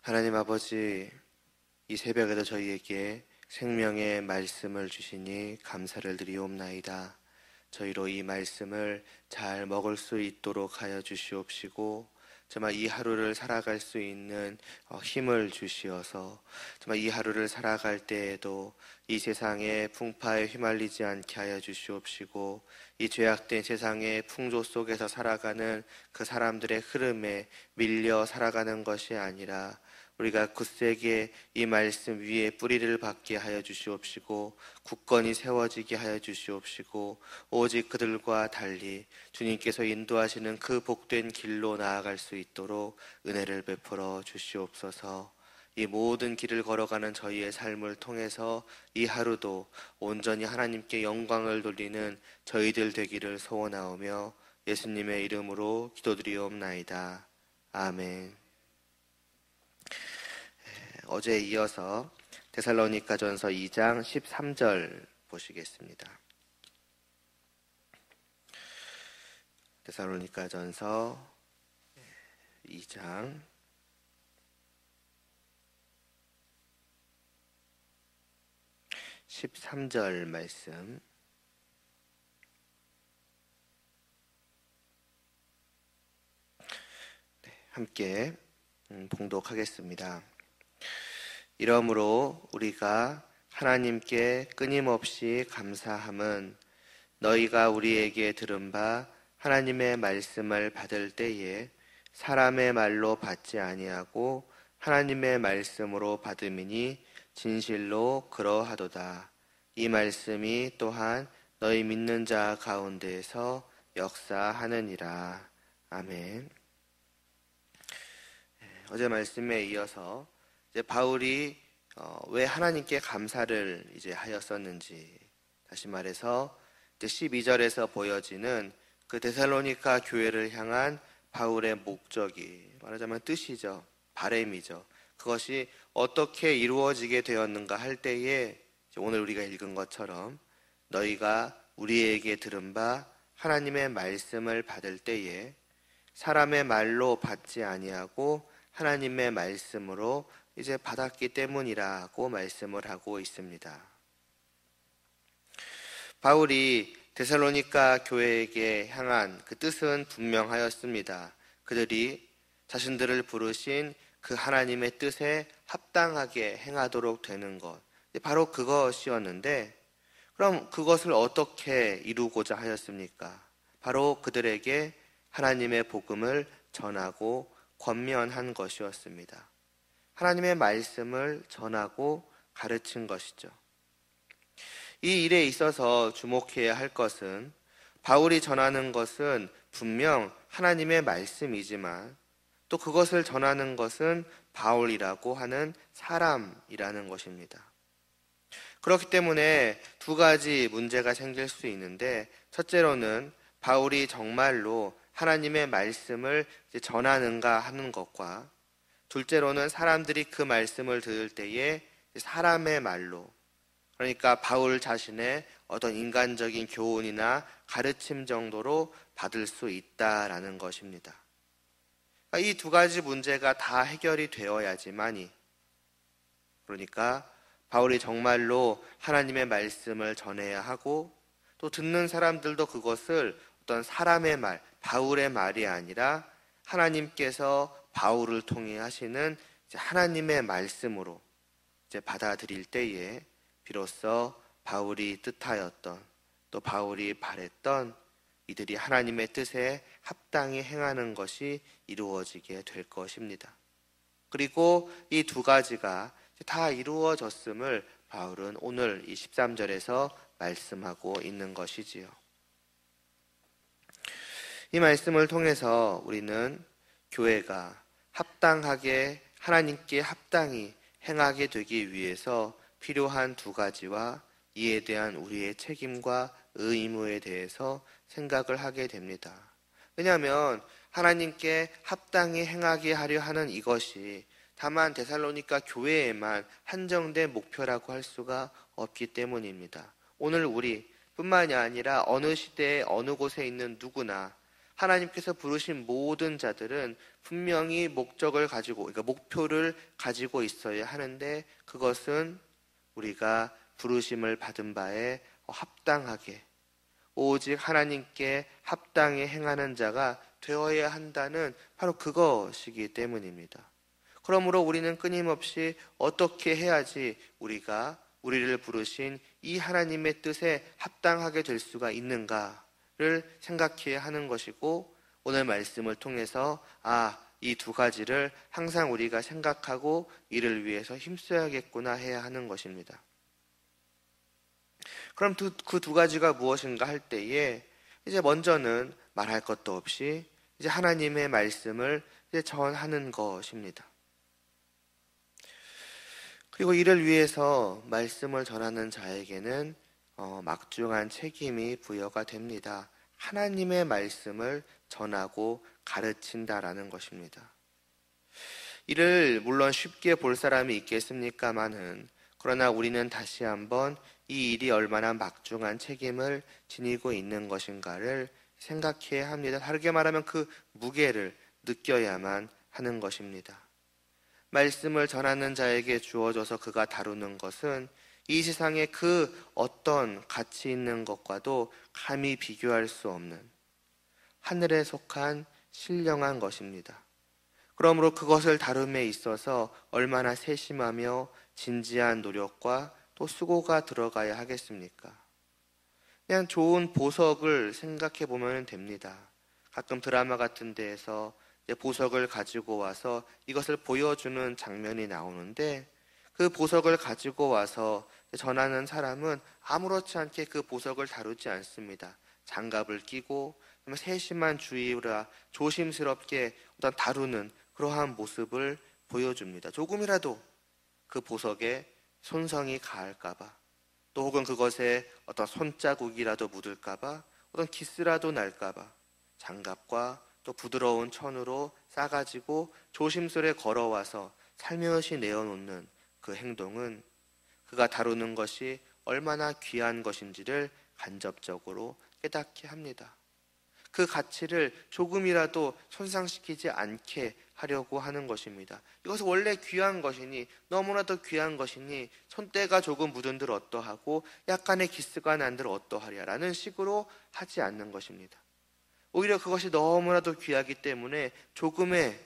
하나님 아버지, 이 새벽에도 저희에게 생명의 말씀을 주시니 감사를 드리옵나이다. 저희로 이 말씀을 잘 먹을 수 있도록 하여 주시옵시고, 정말 이 하루를 살아갈 수 있는 힘을 주시어서 정말 이 하루를 살아갈 때에도 이 세상의 풍파에 휘말리지 않게 하여 주시옵시고, 이 죄악된 세상의 풍조 속에서 살아가는 그 사람들의 흐름에 밀려 살아가는 것이 아니라 우리가 굳세게 이 말씀 위에 뿌리를 받게 하여 주시옵시고, 굳건히 세워지게 하여 주시옵시고, 오직 그들과 달리 주님께서 인도하시는 그 복된 길로 나아갈 수 있도록 은혜를 베풀어 주시옵소서. 이 모든 길을 걸어가는 저희의 삶을 통해서 이 하루도 온전히 하나님께 영광을 돌리는 저희들 되기를 소원하오며 예수님의 이름으로 기도드리옵나이다. 아멘. 어제에 이어서 데살로니가전서 2장 13절 보시겠습니다. 데살로니가전서 2장 13절 말씀, 함께 봉독하겠습니다. 이러므로 우리가 하나님께 끊임없이 감사함은 너희가 우리에게 들은 바 하나님의 말씀을 받을 때에 사람의 말로 받지 아니하고 하나님의 말씀으로 받음이니 진실로 그러하도다. 이 말씀이 또한 너희 믿는 자 가운데에서 역사하느니라. 아멘. 어제 말씀에 이어서 이제 바울이 왜 하나님께 감사를 이제 하였었는지, 다시 말해서 이제 12절에서 보여지는 그 데살로니가 교회를 향한 바울의 목적이, 말하자면 뜻이죠, 바램이죠. 그것이 어떻게 이루어지게 되었는가 할 때에 오늘 우리가 읽은 것처럼 너희가 우리에게 들은 바 하나님의 말씀을 받을 때에 사람의 말로 받지 아니하고 하나님의 말씀으로 이제 받았기 때문이라고 말씀을 하고 있습니다. 바울이 데살로니가 교회에게 향한 그 뜻은 분명하였습니다. 그들이 자신들을 부르신 그 하나님의 뜻에 합당하게 행하도록 되는 것, 바로 그것이었는데, 그럼 그것을 어떻게 이루고자 하였습니까? 바로 그들에게 하나님의 복음을 전하고 권면한 것이었습니다. 하나님의 말씀을 전하고 가르친 것이죠. 이 일에 있어서 주목해야 할 것은, 바울이 전하는 것은 분명 하나님의 말씀이지만 또 그것을 전하는 것은 바울이라고 하는 사람이라는 것입니다. 그렇기 때문에 두 가지 문제가 생길 수 있는데, 첫째로는 바울이 정말로 하나님의 말씀을 전하는가 하는 것과, 둘째로는 사람들이 그 말씀을 들을 때에 사람의 말로, 그러니까 바울 자신의 어떤 인간적인 교훈이나 가르침 정도로 받을 수 있다라는 것입니다. 이 두 가지 문제가 다 해결이 되어야지만이, 그러니까 바울이 정말로 하나님의 말씀을 전해야 하고, 또 듣는 사람들도 그것을 어떤 사람의 말, 바울의 말이 아니라 하나님께서 바울을 통해 하시는 하나님의 말씀으로 이제 받아들일 때에 비로소 바울이 뜻하였던, 또 바울이 바랬던 이들이 하나님의 뜻에 합당히 행하는 것이 이루어지게 될 것입니다. 그리고 이 두 가지가 다 이루어졌음을 바울은 오늘 이 13절에서 말씀하고 있는 것이지요. 이 말씀을 통해서 우리는 교회가 합당하게 하나님께 합당히 행하게 되기 위해서 필요한 두 가지와 이에 대한 우리의 책임과 의무에 대해서 생각을 하게 됩니다. 왜냐하면 하나님께 합당히 행하게 하려 하는 이것이 다만 데살로니가 교회에만 한정된 목표라고 할 수가 없기 때문입니다. 오늘 우리 뿐만이 아니라 어느 시대에 어느 곳에 있는 누구나 하나님께서 부르신 모든 자들은 분명히 목적을 가지고, 그러니까 목표를 가지고 있어야 하는데, 그것은 우리가 부르심을 받은 바에 합당하게, 오직 하나님께 합당히 행하는 자가 되어야 한다는 바로 그것이기 때문입니다. 그러므로 우리는 끊임없이 어떻게 해야지 우리를 부르신 이 하나님의 뜻에 합당하게 될 수가 있는가를 생각해야 하는 것이고, 오늘 말씀을 통해서 이 두 가지를 항상 우리가 생각하고 이를 위해서 힘써야겠구나 해야 하는 것입니다. 그럼 그 두 가지가 무엇인가 할 때에 이제 먼저는 말할 것도 없이 이제 하나님의 말씀을 이제 전하는 것입니다. 그리고 이를 위해서 말씀을 전하는 자에게는 막중한 책임이 부여가 됩니다. 하나님의 말씀을 전하고 가르친다라는 것입니다. 이를 물론 쉽게 볼 사람이 있겠습니까마는, 그러나 우리는 다시 한번 이 일이 얼마나 막중한 책임을 지니고 있는 것인가를 생각해야 합니다. 다르게 말하면 그 무게를 느껴야만 하는 것입니다. 말씀을 전하는 자에게 주어져서 그가 다루는 것은 이 세상의 그 어떤 가치 있는 것과도 감히 비교할 수 없는 하늘에 속한 신령한 것입니다. 그러므로 그것을 다룸에 있어서 얼마나 세심하며 진지한 노력과 또 수고가 들어가야 하겠습니까? 그냥 좋은 보석을 생각해 보면 됩니다. 가끔 드라마 같은 데에서 보석을 가지고 와서 이것을 보여주는 장면이 나오는데, 그 보석을 가지고 와서 전하는 사람은 아무렇지 않게 그 보석을 다루지 않습니다. 장갑을 끼고 세심한 주의라 조심스럽게 어떤 다루는 그러한 모습을 보여줍니다. 조금이라도 그 보석에 손성이 가할까봐, 또 혹은 그것에 어떤 손자국이라도 묻을까봐, 어떤 기스라도 날까봐 장갑과 또 부드러운 천으로 싸가지고 조심스레 걸어와서 살며시 내어놓는 그 행동은 그가 다루는 것이 얼마나 귀한 것인지를 간접적으로 깨닫게 합니다. 그 가치를 조금이라도 손상시키지 않게 하려고 하는 것입니다. 이것은 원래 귀한 것이니, 너무나도 귀한 것이니 손때가 조금 묻은들 어떠하고 약간의 기스가 난들 어떠하랴 라는 식으로 하지 않는 것입니다. 오히려 그것이 너무나도 귀하기 때문에 조금의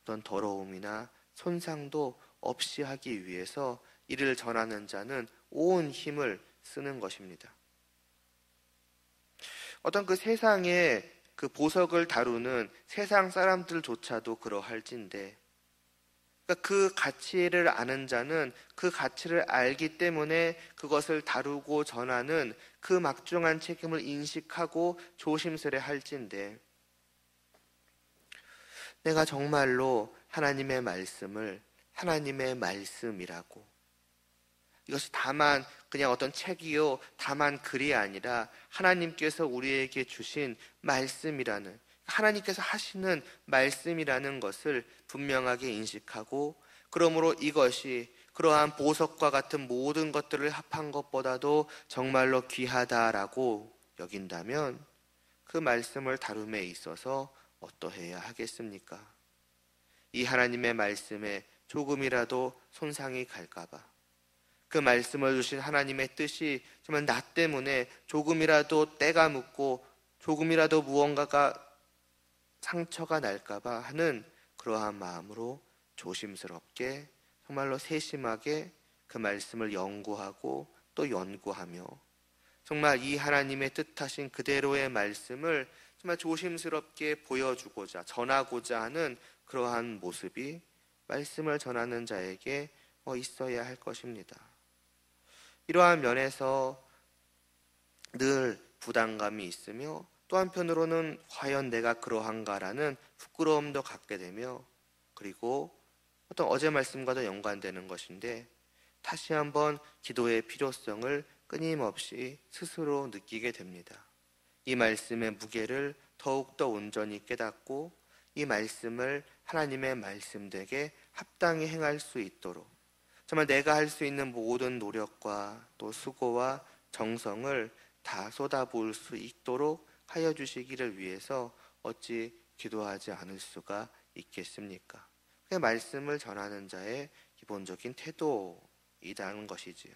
어떤 더러움이나 손상도 없이 하기 위해서 이를 전하는 자는 온 힘을 쓰는 것입니다. 어떤 그 세상에 그 보석을 다루는 세상 사람들조차도 그러할진데, 그러니까 그 가치를 아는 자는 그 가치를 알기 때문에 그것을 다루고 전하는 그 막중한 책임을 인식하고 조심스레 할진데, 내가 정말로 하나님의 말씀을 하나님의 말씀이라고, 이것이 다만 그냥 어떤 책이요, 다만 글이 아니라 하나님께서 우리에게 주신 말씀이라는, 하나님께서 하시는 말씀이라는 것을 분명하게 인식하고, 그러므로 이것이 그러한 보석과 같은 모든 것들을 합한 것보다도 정말로 귀하다라고 여긴다면 그 말씀을 다룸에 있어서 어떠해야 하겠습니까? 이 하나님의 말씀에 조금이라도 손상이 갈까봐, 그 말씀을 주신 하나님의 뜻이 정말 나 때문에 조금이라도 때가 묻고 조금이라도 무언가가 상처가 날까봐 하는 그러한 마음으로 조심스럽게, 정말로 세심하게 그 말씀을 연구하고 또 연구하며, 정말 이 하나님의 뜻하신 그대로의 말씀을 정말 조심스럽게 보여주고자, 전하고자 하는 그러한 모습이 말씀을 전하는 자에게 있어야 할 것입니다. 이러한 면에서 늘 부담감이 있으며, 또 한편으로는 과연 내가 그러한가라는 부끄러움도 갖게 되며, 그리고 어떤 어제 말씀과도 연관되는 것인데, 다시 한번 기도의 필요성을 끊임없이 스스로 느끼게 됩니다. 이 말씀의 무게를 더욱더 온전히 깨닫고 이 말씀을 하나님의 말씀되게 합당히 행할 수 있도록, 정말 내가 할 수 있는 모든 노력과 또 수고와 정성을 다 쏟아부을 수 있도록 하여 주시기를 위해서 어찌 기도하지 않을 수가 있겠습니까? 그 말씀을 전하는 자의 기본적인 태도이라는 것이지요.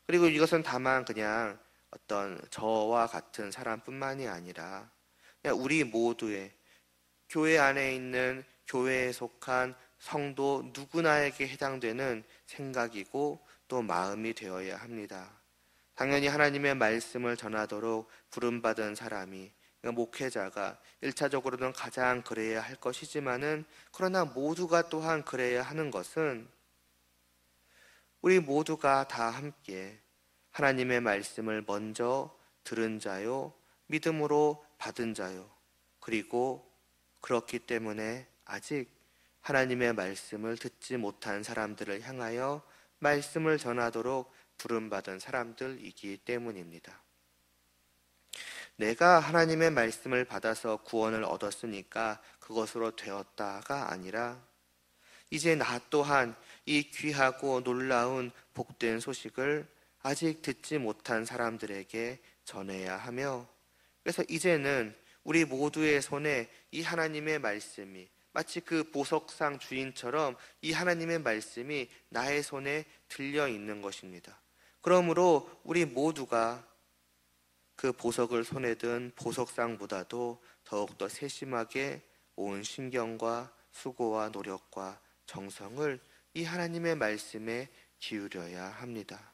그리고 이것은 다만 그냥 어떤 저와 같은 사람뿐만이 아니라 그냥 우리 모두의 교회 안에 있는 교회에 속한 성도 누구나에게 해당되는 생각이고 또 마음이 되어야 합니다. 당연히 하나님의 말씀을 전하도록 부름받은 사람이, 그러니까 목회자가 1차적으로는 가장 그래야 할 것이지만은, 그러나 모두가 또한 그래야 하는 것은 우리 모두가 다 함께 하나님의 말씀을 먼저 들은 자요, 믿음으로 받은 자요, 그리고 그렇기 때문에 아직 하나님의 말씀을 듣지 못한 사람들을 향하여 말씀을 전하도록 부름받은 사람들이기 때문입니다. 내가 하나님의 말씀을 받아서 구원을 얻었으니까 그것으로 되었다가 아니라 이제 나 또한 이 귀하고 놀라운 복된 소식을 아직 듣지 못한 사람들에게 전해야 하며, 그래서 이제는 우리 모두의 손에 이 하나님의 말씀이 마치 그 보석상 주인처럼 이 하나님의 말씀이 나의 손에 들려 있는 것입니다. 그러므로 우리 모두가 그 보석을 손에 든 보석상보다도 더욱더 세심하게 온 신경과 수고와 노력과 정성을 이 하나님의 말씀에 기울여야 합니다.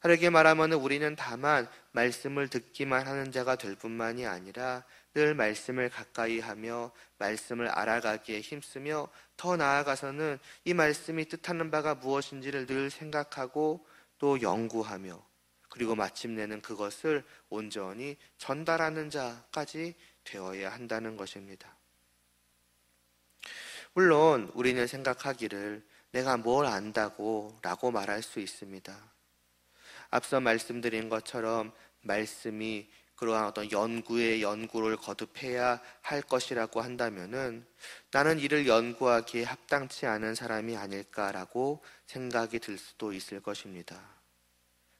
다르게 말하면 우리는 다만 말씀을 듣기만 하는 자가 될 뿐만이 아니라 늘 말씀을 가까이 하며 말씀을 알아가기에 힘쓰며, 더 나아가서는 이 말씀이 뜻하는 바가 무엇인지를 늘 생각하고 또 연구하며, 그리고 마침내는 그것을 온전히 전달하는 자까지 되어야 한다는 것입니다. 물론 우리는 생각하기를 내가 뭘 안다고 라고 말할 수 있습니다. 앞서 말씀드린 것처럼 말씀이 그러한 어떤 연구를 거듭해야 할 것이라고 한다면은 나는 이를 연구하기에 합당치 않은 사람이 아닐까라고 생각이 들 수도 있을 것입니다.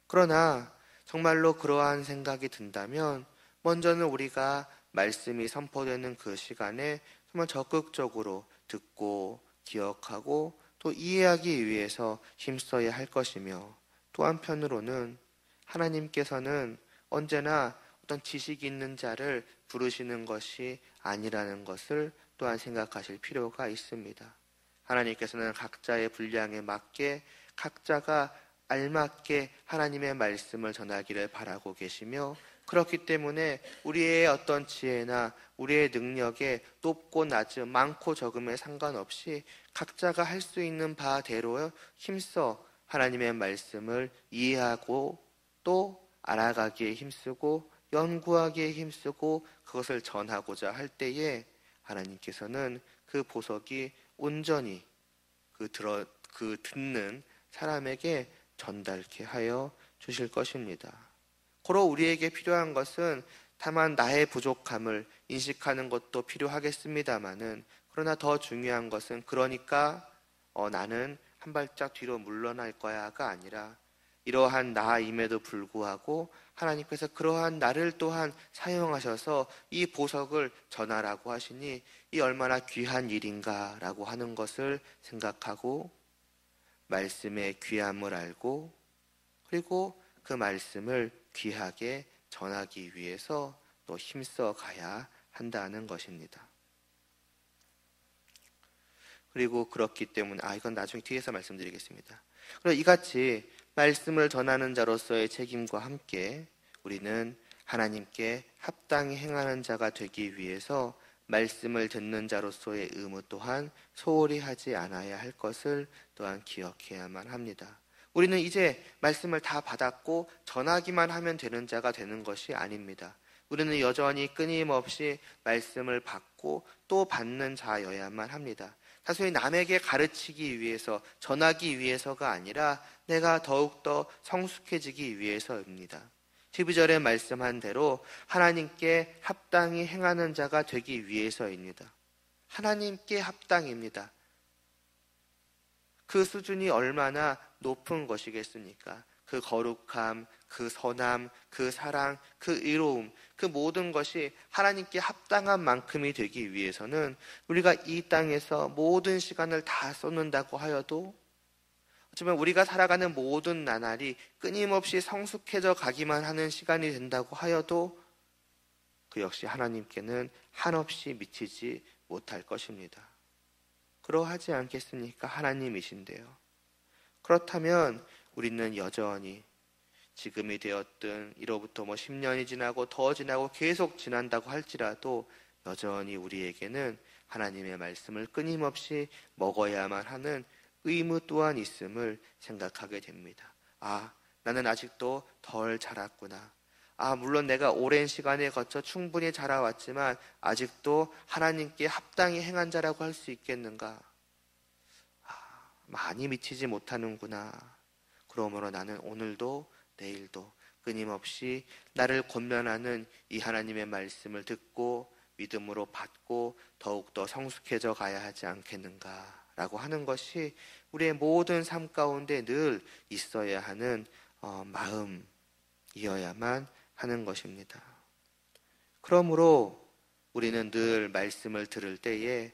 그러나 정말로 그러한 생각이 든다면 먼저는 우리가 말씀이 선포되는 그 시간에 정말 적극적으로 듣고 기억하고 또 이해하기 위해서 힘써야 할 것이며, 또 한편으로는 하나님께서는 언제나 어떤 지식이 있는 자를 부르시는 것이 아니라는 것을 또한 생각하실 필요가 있습니다. 하나님께서는 각자의 분량에 맞게 각자가 알맞게 하나님의 말씀을 전하기를 바라고 계시며, 그렇기 때문에 우리의 어떤 지혜나 우리의 능력에 높고 낮음, 많고 적음에 상관없이 각자가 할 수 있는 바대로 힘써 하나님의 말씀을 이해하고 또 알아가기에 힘쓰고 연구하기에 힘쓰고 그것을 전하고자 할 때에 하나님께서는 그 보석이 온전히 그 듣는 사람에게 전달케 하여 주실 것입니다. 고로 우리에게 필요한 것은 다만 나의 부족함을 인식하는 것도 필요하겠습니다마는, 그러나 더 중요한 것은 그러니까 나는 한 발짝 뒤로 물러날 거야가 아니라 이러한 나임에도 불구하고 하나님께서 그러한 나를 또한 사용하셔서 이 보석을 전하라고 하시니 이 얼마나 귀한 일인가라고 하는 것을 생각하고 말씀의 귀함을 알고, 그리고 그 말씀을 귀하게 전하기 위해서 또 힘써 가야 한다는 것입니다. 그리고 그렇기 때문에 이건 나중에 뒤에서 말씀드리겠습니다. 그리고 이같이 말씀을 전하는 자로서의 책임과 함께 우리는 하나님께 합당히 행하는 자가 되기 위해서 말씀을 듣는 자로서의 의무 또한 소홀히 하지 않아야 할 것을 또한 기억해야만 합니다. 우리는 이제 말씀을 다 받았고 전하기만 하면 되는 자가 되는 것이 아닙니다. 우리는 여전히 끊임없이 말씀을 받고 또 받는 자여야만 합니다. 다소히 남에게 가르치기 위해서, 전하기 위해서가 아니라 내가 더욱더 성숙해지기 위해서입니다. 12절에 말씀한 대로 하나님께 합당히 행하는 자가 되기 위해서입니다. 하나님께 합당입니다. 그 수준이 얼마나 높은 것이겠습니까? 그 거룩함, 그 선함, 그 사랑, 그 의로움, 그 모든 것이 하나님께 합당한 만큼이 되기 위해서는 우리가 이 땅에서 모든 시간을 다 쏟는다고 하여도, 어쩌면 우리가 살아가는 모든 나날이 끊임없이 성숙해져 가기만 하는 시간이 된다고 하여도 그 역시 하나님께는 한없이 미치지 못할 것입니다. 그러하지 않겠습니까? 하나님이신데요. 그렇다면 우리는 여전히 지금이 되었든 이로부터 10년이 지나고 더 지나고 계속 지난다고 할지라도 여전히 우리에게는 하나님의 말씀을 끊임없이 먹어야만 하는 의무 또한 있음을 생각하게 됩니다. 아, 나는 아직도 덜 자랐구나. 아, 물론 내가 오랜 시간에 거쳐 충분히 자라왔지만 아직도 하나님께 합당히 행한 자라고 할 수 있겠는가? 많이 미치지 못하는구나. 그러므로 나는 오늘도 내일도 끊임없이 나를 권면하는 이 하나님의 말씀을 듣고 믿음으로 받고 더욱더 성숙해져 가야 하지 않겠는가라고 하는 것이 우리의 모든 삶 가운데 늘 있어야 하는 마음이어야만 하는 것입니다. 그러므로 우리는 늘 말씀을 들을 때에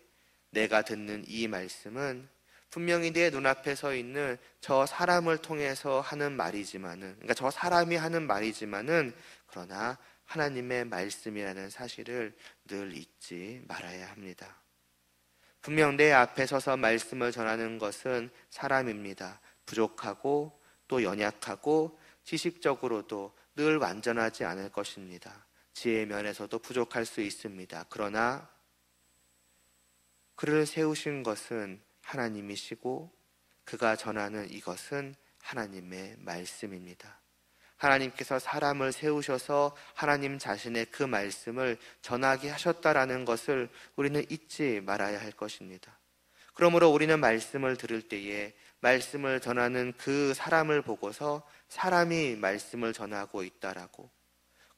내가 듣는 이 말씀은 분명히 내 눈앞에 서 있는 저 사람을 통해서 하는 말이지만은, 그러니까 저 사람이 하는 말이지만은, 그러나 하나님의 말씀이라는 사실을 늘 잊지 말아야 합니다. 분명 내 앞에 서서 말씀을 전하는 것은 사람입니다. 부족하고 또 연약하고 지식적으로도 늘 완전하지 않을 것입니다. 지혜의 면에서도 부족할 수 있습니다. 그러나 그를 세우신 것은 하나님이시고 그가 전하는 이것은 하나님의 말씀입니다. 하나님께서 사람을 세우셔서 하나님 자신의 그 말씀을 전하게 하셨다라는 것을 우리는 잊지 말아야 할 것입니다. 그러므로 우리는 말씀을 들을 때에 말씀을 전하는 그 사람을 보고서 사람이 말씀을 전하고 있다라고,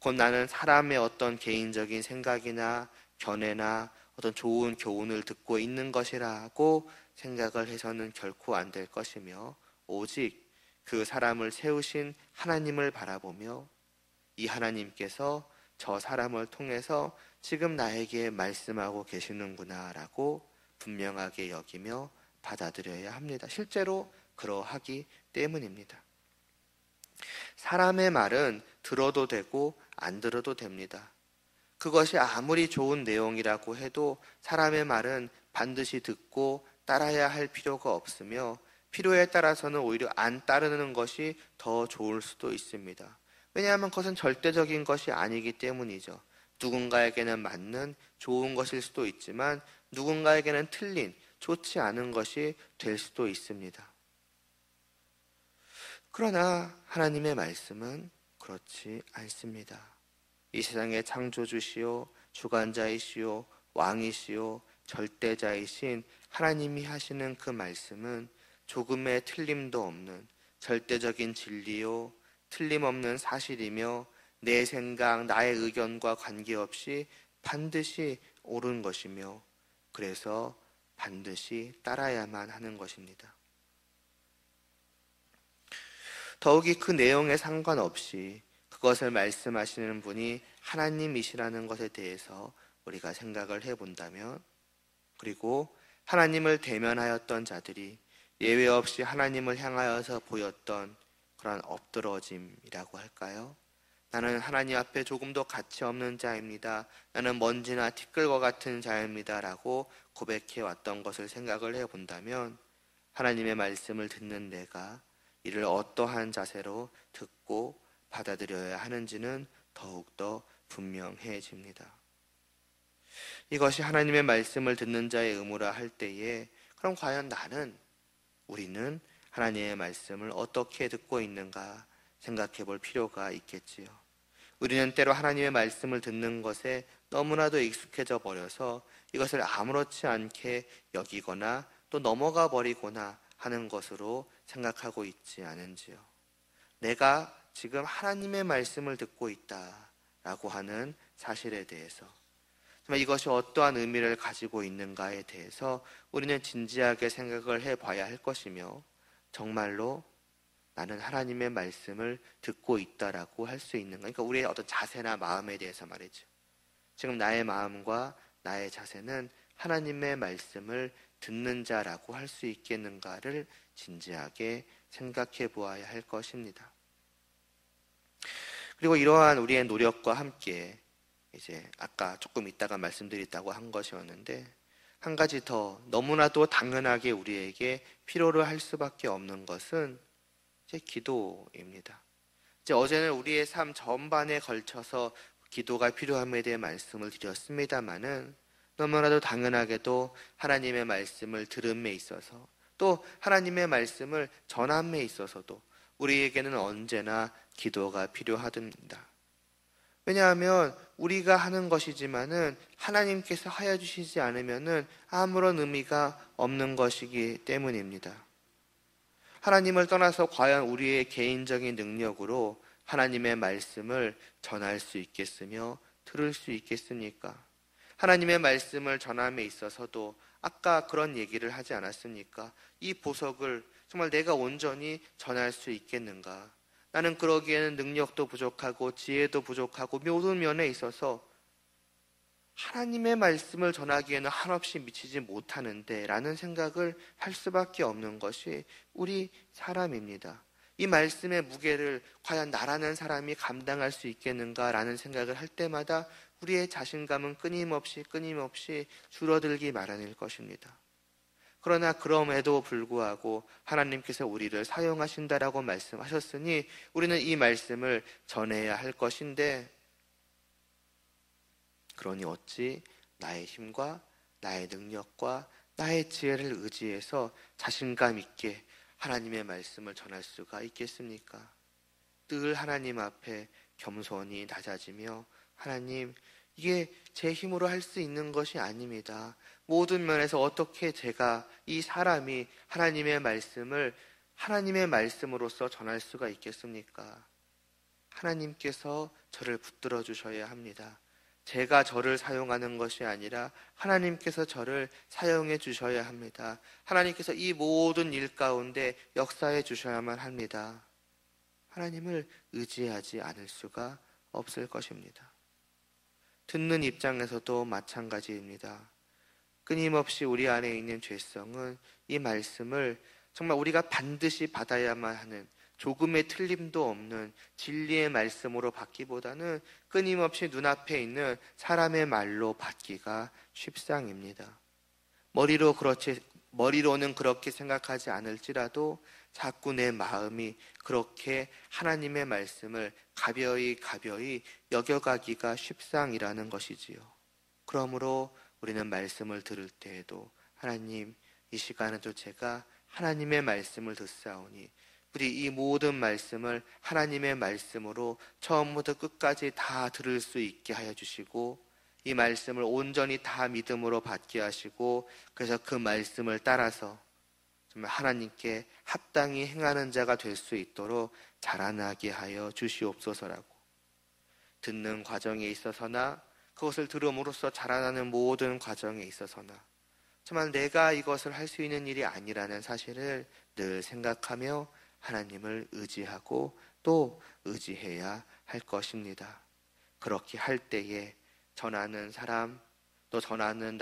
곧 나는 사람의 어떤 개인적인 생각이나 견해나 어떤 좋은 교훈을 듣고 있는 것이라고 생각을 해서는 결코 안 될 것이며, 오직 그 사람을 세우신 하나님을 바라보며 이 하나님께서 저 사람을 통해서 지금 나에게 말씀하고 계시는구나라고 분명하게 여기며 받아들여야 합니다. 실제로 그러하기 때문입니다. 사람의 말은 들어도 되고 안 들어도 됩니다. 그것이 아무리 좋은 내용이라고 해도 사람의 말은 반드시 듣고 따라야 할 필요가 없으며 필요에 따라서는 오히려 안 따르는 것이 더 좋을 수도 있습니다. 왜냐하면 그것은 절대적인 것이 아니기 때문이죠. 누군가에게는 맞는 좋은 것일 수도 있지만 누군가에게는 틀린 좋지 않은 것이 될 수도 있습니다. 그러나 하나님의 말씀은 그렇지 않습니다. 이 세상의 창조주시오, 주관자이시오, 왕이시오, 절대자이신 하나님이 하시는 그 말씀은 조금의 틀림도 없는 절대적인 진리요, 틀림없는 사실이며 내 생각, 나의 의견과 관계없이 반드시 옳은 것이며 그래서 반드시 따라야만 하는 것입니다. 더욱이 그 내용에 상관없이 그것을 말씀하시는 분이 하나님이시라는 것에 대해서 우리가 생각을 해본다면, 그리고 하나님을 대면하였던 자들이 예외 없이 하나님을 향하여서 보였던 그런 엎드러짐이라고 할까요? 나는 하나님 앞에 조금도 가치 없는 자입니다. 나는 먼지나 티끌과 같은 자입니다. 라고 고백해 왔던 것을 생각을 해본다면 하나님의 말씀을 듣는 내가 이를 어떠한 자세로 듣고 받아들여야 하는지는 더욱더 분명해집니다. 이것이 하나님의 말씀을 듣는 자의 의무라 할 때에 그럼 과연 우리는 하나님의 말씀을 어떻게 듣고 있는가 생각해 볼 필요가 있겠지요. 우리는 때로 하나님의 말씀을 듣는 것에 너무나도 익숙해져 버려서 이것을 아무렇지 않게 여기거나 또 넘어가 버리거나 하는 것으로 생각하고 있지 않은지요. 내가 지금 하나님의 말씀을 듣고 있다라고 하는 사실에 대해서, 정말 이것이 어떠한 의미를 가지고 있는가에 대해서 우리는 진지하게 생각을 해봐야 할 것이며, 정말로 나는 하나님의 말씀을 듣고 있다라고 할 수 있는가? 그러니까 우리의 어떤 자세나 마음에 대해서 말이죠. 지금 나의 마음과 나의 자세는 하나님의 말씀을 듣는 자라고 할 수 있겠는가를 진지하게 생각해 보아야 할 것입니다. 그리고 이러한 우리의 노력과 함께 이제 아까 조금 있다가 말씀드렸다고 한 것이었는데, 한 가지 더 너무나도 당연하게 우리에게 필요로 할 수밖에 없는 것은 이제 기도입니다. 이제 어제는 우리의 삶 전반에 걸쳐서 기도가 필요함에 대해 말씀을 드렸습니다마는, 너무나도 당연하게도 하나님의 말씀을 들음에 있어서, 또 하나님의 말씀을 전함에 있어서도 우리에게는 언제나 기도가 필요하답니다. 왜냐하면 우리가 하는 것이지만은 하나님께서 하여 주시지 않으면은 아무런 의미가 없는 것이기 때문입니다. 하나님을 떠나서 과연 우리의 개인적인 능력으로 하나님의 말씀을 전할 수 있겠으며 들을 수 있겠습니까? 하나님의 말씀을 전함에 있어서도 아까 그런 얘기를 하지 않았습니까? 이 보석을 정말 내가 온전히 전할 수 있겠는가? 나는 그러기에는 능력도 부족하고 지혜도 부족하고 모든 면에 있어서 하나님의 말씀을 전하기에는 한없이 미치지 못하는데 라는 생각을 할 수밖에 없는 것이 우리 사람입니다. 이 말씀의 무게를 과연 나라는 사람이 감당할 수 있겠는가 라는 생각을 할 때마다 우리의 자신감은 끊임없이 줄어들기 마련일 것입니다. 그러나 그럼에도 불구하고 하나님께서 우리를 사용하신다라고 말씀하셨으니 우리는 이 말씀을 전해야 할 것인데, 그러니 어찌 나의 힘과 나의 능력과 나의 지혜를 의지해서 자신감 있게 하나님의 말씀을 전할 수가 있겠습니까? 늘 하나님 앞에 겸손히 낮아지며, 하나님, 이게 제 힘으로 할 수 있는 것이 아닙니다. 모든 면에서 어떻게 제가, 이 사람이 하나님의 말씀을 하나님의 말씀으로서 전할 수가 있겠습니까? 하나님께서 저를 붙들어 주셔야 합니다. 제가 저를 사용하는 것이 아니라 하나님께서 저를 사용해 주셔야 합니다. 하나님께서 이 모든 일 가운데 역사해 주셔야만 합니다. 하나님을 의지하지 않을 수가 없을 것입니다. 듣는 입장에서도 마찬가지입니다. 끊임없이 우리 안에 있는 죄성은 이 말씀을 정말 우리가 반드시 받아야만 하는, 조금의 틀림도 없는 진리의 말씀으로 받기보다는 끊임없이 눈앞에 있는 사람의 말로 받기가 쉽상입니다. 머리로는 그렇게 생각하지 않을지라도 자꾸 내 마음이 그렇게 하나님의 말씀을 가벼이 여겨가기가 쉽상이라는 것이지요. 그러므로 우리는 말씀을 들을 때에도, 하나님, 이 시간에도 제가 하나님의 말씀을 듣사오니 부디 이 모든 말씀을 하나님의 말씀으로 처음부터 끝까지 다 들을 수 있게 하여 주시고, 이 말씀을 온전히 다 믿음으로 받게 하시고, 그래서 그 말씀을 따라서 정말 하나님께 합당히 행하는 자가 될 수 있도록 자라나게 하여 주시옵소서라고, 듣는 과정에 있어서나 그것을 들음으로써 자라나는 모든 과정에 있어서나 정말 내가 이것을 할 수 있는 일이 아니라는 사실을 늘 생각하며 하나님을 의지하고 또 의지해야 할 것입니다. 그렇게 할 때에 전하는 사람, 또 전하는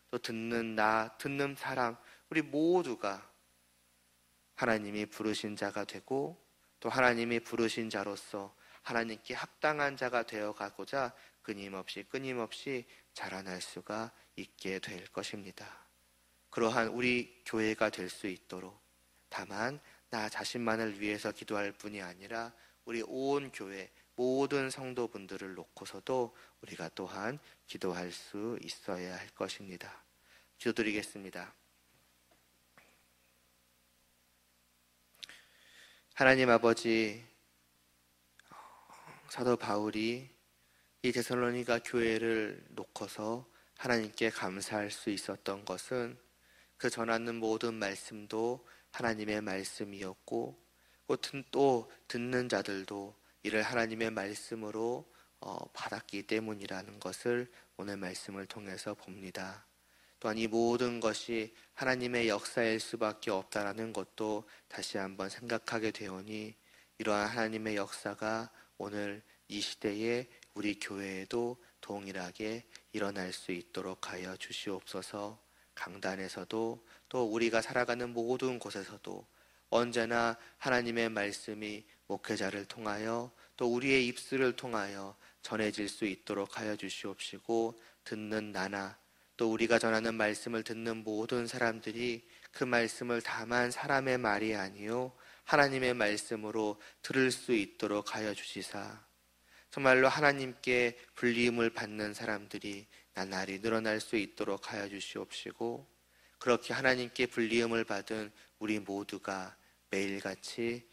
또 듣는 듣는 사람, 우리 모두가 하나님이 부르신 자가 되고, 또 하나님이 부르신 자로서 하나님께 합당한 자가 되어가고자 끊임없이 자라날 수가 있게 될 것입니다. 그러한 우리 교회가 될 수 있도록, 다만 나 자신만을 위해서 기도할 뿐이 아니라 우리 온 교회 모든 성도분들을 놓고서도 우리가 또한 기도할 수 있어야 할 것입니다. 기도드리겠습니다. 하나님 아버지, 사도 바울이 이 데살로니가 교회를 놓고서 하나님께 감사할 수 있었던 것은 그 전하는 모든 말씀도 하나님의 말씀이었고, 또 듣는 자들도 이를 하나님의 말씀으로 받았기 때문이라는 것을 오늘 말씀을 통해서 봅니다. 또한 이 모든 것이 하나님의 역사일 수밖에 없다라는 것도 다시 한번 생각하게 되오니 이러한 하나님의 역사가 오늘 이 시대에 우리 교회에도 동일하게 일어날 수 있도록 하여 주시옵소서. 강단에서도 또 우리가 살아가는 모든 곳에서도 언제나 하나님의 말씀이 목회자를 통하여 또 우리의 입술을 통하여 전해질 수 있도록 하여 주시옵시고, 듣는 나나 또 우리가 전하는 말씀을 듣는 모든 사람들이 그 말씀을 다만 사람의 말이 아니요 하나님의 말씀으로 들을 수 있도록 하여 주시사, 정말로 하나님께 불리임을 받는 사람들이 나날이 늘어날 수 있도록 하여 주시옵시고, 그렇게 하나님께 불리임을 받은 우리 모두가 매일같이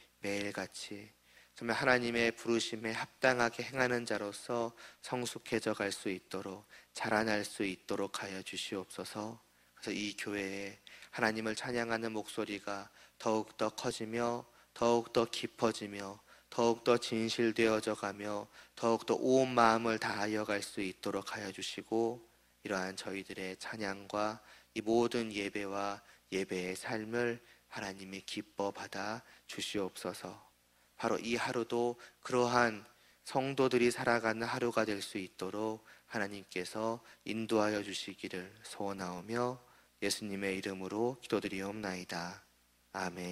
정말 하나님의 부르심에 합당하게 행하는 자로서 성숙해져 갈 수 있도록, 자라날 수 있도록 하여 주시옵소서. 그래서 이 교회에 하나님을 찬양하는 목소리가 더욱더 커지며 더욱더 깊어지며 더욱더 진실되어져 가며 더욱더 온 마음을 다하여 갈 수 있도록 하여 주시고, 이러한 저희들의 찬양과 이 모든 예배와 예배의 삶을 하나님이 기뻐 받아 주시옵소서. 바로 이 하루도 그러한 성도들이 살아가는 하루가 될 수 있도록 하나님께서 인도하여 주시기를 소원하오며 예수님의 이름으로 기도드리옵나이다. 아멘.